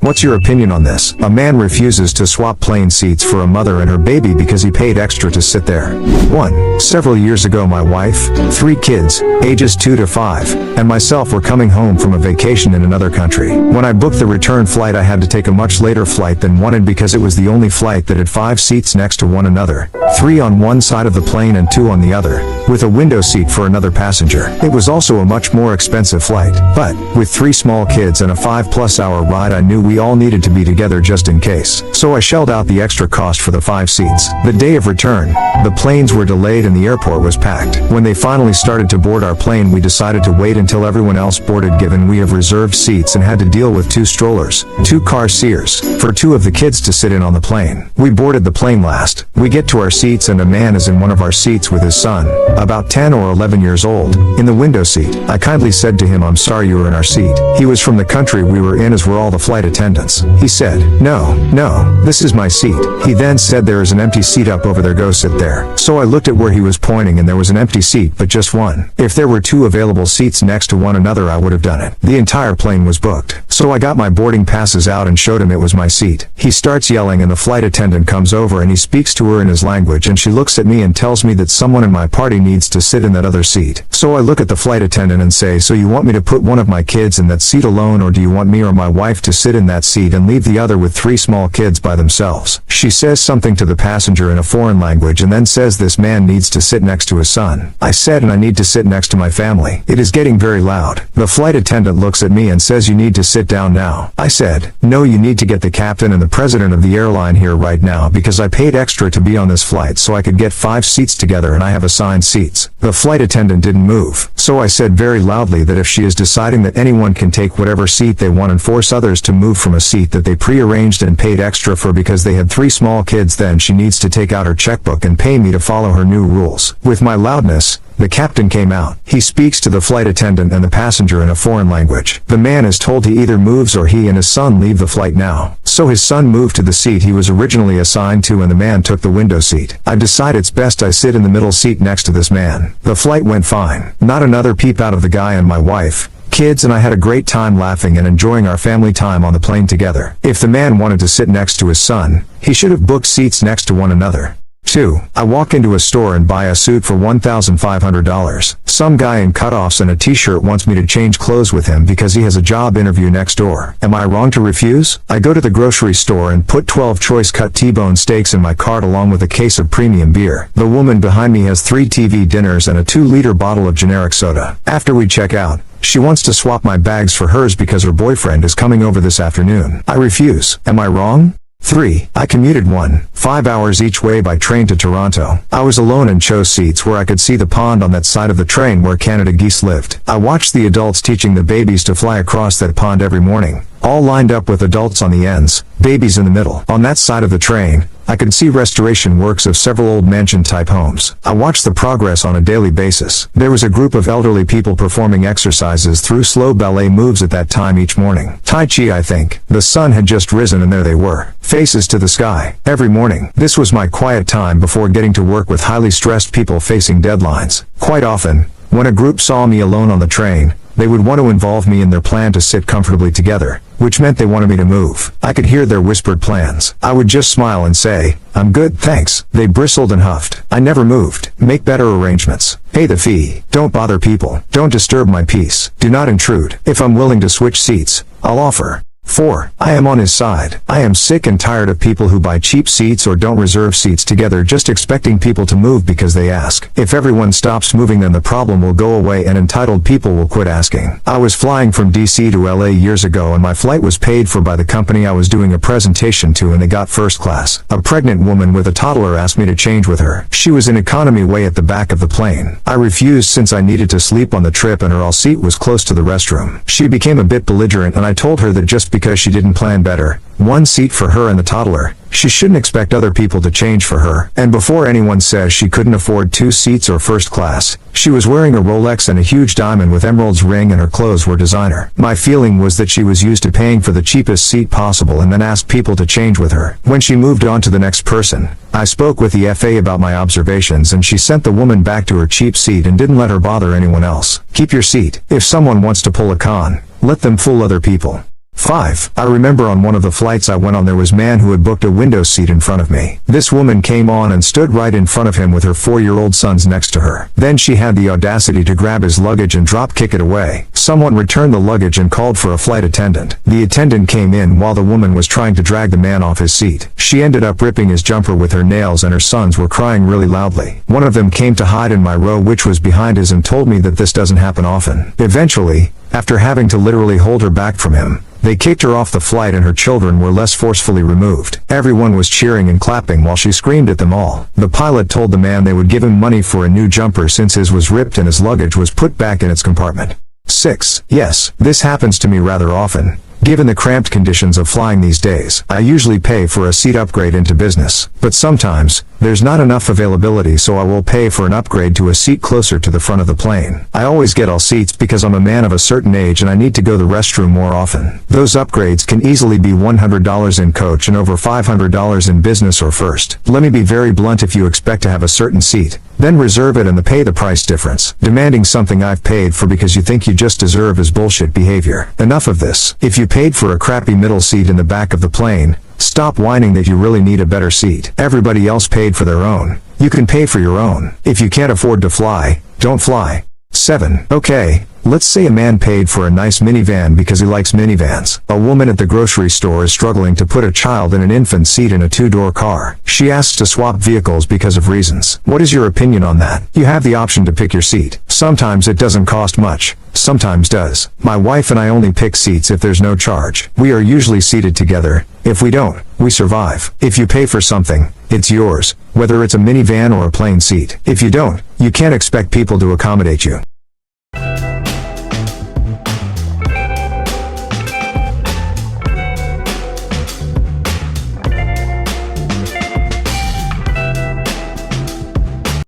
What's your opinion on this? A man refuses to swap plane seats for a mother and her baby because he paid extra to sit there. 1. Several years ago my wife, 3 kids, ages 2 to 5, and myself were coming home from a vacation in another country. When I booked the return flight I had to take a much later flight than wanted because it was the only flight that had 5 seats next to one another, 3 on one side of the plane and 2 on the other, with a window seat for another passenger. It was also a much more expensive flight, but, with 3 small kids and a 5+ hour ride I knew we all needed to be together just in case. So I shelled out the extra cost for the 5 seats. The day of return, the planes were delayed and the airport was packed. When they finally started to board our plane we decided to wait until everyone else boarded given we have reserved seats and had to deal with 2 strollers, 2 car seats, for 2 of the kids to sit in on the plane. We boarded the plane last. We get to our seats and a man is in one of our seats with his son, about 10 or 11 years old, in the window seat. I kindly said to him, "I'm sorry you were in our seat." He was from the country we were in as were all the flight attendants. He said, No, this is my seat." He then said, "There is an empty seat up over there, go sit there." So I looked at where he was pointing and there was an empty seat but just one. If there were 2 available seats next to one another I would have done it. The entire plane was booked. So I got my boarding passes out and showed him it was my seat. He starts yelling and the flight attendant comes over and he speaks to her in his language and she looks at me and tells me that someone in my party needs to sit in that other seat. So I look at the flight attendant and say, "So you want me to put one of my kids in that seat alone or do you want me or my wife to sit in that seat and leave the other with 3 small kids by themselves?" She says something to the passenger in a foreign language and then says this man needs to sit next to his son. I said, "And I need to sit next to my family. It is getting very loud." The flight attendant looks at me and says, "You need to sit down now." I said, "No, you need to get the captain and the president of the airline here right now because I paid extra to be on this flight so I could get 5 seats together and I have assigned seats." The flight attendant didn't move. So I said very loudly that if she is deciding that anyone can take whatever seat they want and force others to move from a seat that they pre-arranged and paid extra for because they had 3 small kids, then she needs to take out her checkbook and pay me to follow her new rules. With my loudness, the captain came out. He speaks to the flight attendant and the passenger in a foreign language. The man is told he either moves or he and his son leave the flight now. So his son moved to the seat he was originally assigned to and the man took the window seat. I decide it's best I sit in the middle seat next to this man. The flight went fine. Not another peep out of the guy and my wife, kids and I had a great time laughing and enjoying our family time on the plane together. If the man wanted to sit next to his son, he should have booked seats next to one another. 2. I walk into a store and buy a suit for $1,500. Some guy in cutoffs and a t-shirt wants me to change clothes with him because he has a job interview next door. Am I wrong to refuse? I go to the grocery store and put 12 choice cut T-bone steaks in my cart along with a case of premium beer. The woman behind me has 3 TV dinners and a 2-liter bottle of generic soda. After we check out, she wants to swap my bags for hers because her boyfriend is coming over this afternoon. I refuse. Am I wrong? 3. I commuted 5 hours each way by train to Toronto. I was alone and chose seats where I could see the pond on that side of the train where Canada geese lived. I watched the adults teaching the babies to fly across that pond every morning, all lined up with adults on the ends, babies in the middle. On that side of the train, I could see restoration works of several old mansion-type homes. I watched the progress on a daily basis. There was a group of elderly people performing exercises through slow ballet moves at that time each morning. Tai Chi, I think. The sun had just risen and there they were, faces to the sky, every morning. This was my quiet time before getting to work with highly stressed people facing deadlines. Quite often, when a group saw me alone on the train, they would want to involve me in their plan to sit comfortably together, which meant they wanted me to move. I could hear their whispered plans. I would just smile and say, "I'm good, thanks." They bristled and huffed. I never moved. Make better arrangements. Pay the fee. Don't bother people. Don't disturb my peace. Do not intrude. If I'm willing to switch seats, I'll offer. 4. I am on his side. I am sick and tired of people who buy cheap seats or don't reserve seats together just expecting people to move because they ask. If everyone stops moving then the problem will go away and entitled people will quit asking. I was flying from DC to LA years ago and my flight was paid for by the company I was doing a presentation to and they got first class. A pregnant woman with a toddler asked me to change with her. She was in economy way at the back of the plane. I refused since I needed to sleep on the trip and her seat was close to the restroom. She became a bit belligerent and I told her that just because she didn't plan better, 1 seat for her and the toddler, she shouldn't expect other people to change for her. And before anyone says she couldn't afford 2 seats or first class, she was wearing a Rolex and a huge diamond with emeralds ring and her clothes were designer. My feeling was that she was used to paying for the cheapest seat possible and then asked people to change with her. When she moved on to the next person, I spoke with the FA about my observations and she sent the woman back to her cheap seat and didn't let her bother anyone else. Keep your seat. If someone wants to pull a con, let them fool other people. 5. I remember on one of the flights I went on there was a man who had booked a window seat in front of me. This woman came on and stood right in front of him with her 4-year-old sons next to her. Then she had the audacity to grab his luggage and drop kick it away. Someone returned the luggage and called for a flight attendant. The attendant came in while the woman was trying to drag the man off his seat. She ended up ripping his jumper with her nails and her sons were crying really loudly. One of them came to hide in my row which was behind his and told me that this doesn't happen often. Eventually, after having to literally hold her back from him, they kicked her off the flight and her children were less forcefully removed. Everyone was cheering and clapping while she screamed at them all. The pilot told the man they would give him money for a new jumper since his was ripped and his luggage was put back in its compartment. 6. Yes, this happens to me rather often. Given the cramped conditions of flying these days, I usually pay for a seat upgrade into business. But sometimes, there's not enough availability so I will pay for an upgrade to a seat closer to the front of the plane. I always get all seats because I'm a man of a certain age and I need to go to the restroom more often. Those upgrades can easily be $100 in coach and over $500 in business or first. Let me be very blunt, if you expect to have a certain seat, then reserve it and pay the price difference. Demanding something I've paid for because you think you just deserve is bullshit behavior. Enough of this. If you paid for a crappy middle seat in the back of the plane, stop whining that you really need a better seat. Everybody else paid for their own. You can pay for your own. If you can't afford to fly, don't fly. 7. Okay, let's say a man paid for a nice minivan because he likes minivans. A woman at the grocery store is struggling to put a child in an infant seat in a 2-door car. She asks to swap vehicles because of reasons. What is your opinion on that? You have the option to pick your seat. Sometimes it doesn't cost much. Sometimes does. My wife and I only pick seats if there's no charge. We are usually seated together. If we don't, we survive. If you pay for something, it's yours, whether it's a minivan or a plane seat. If you don't, you can't expect people to accommodate you.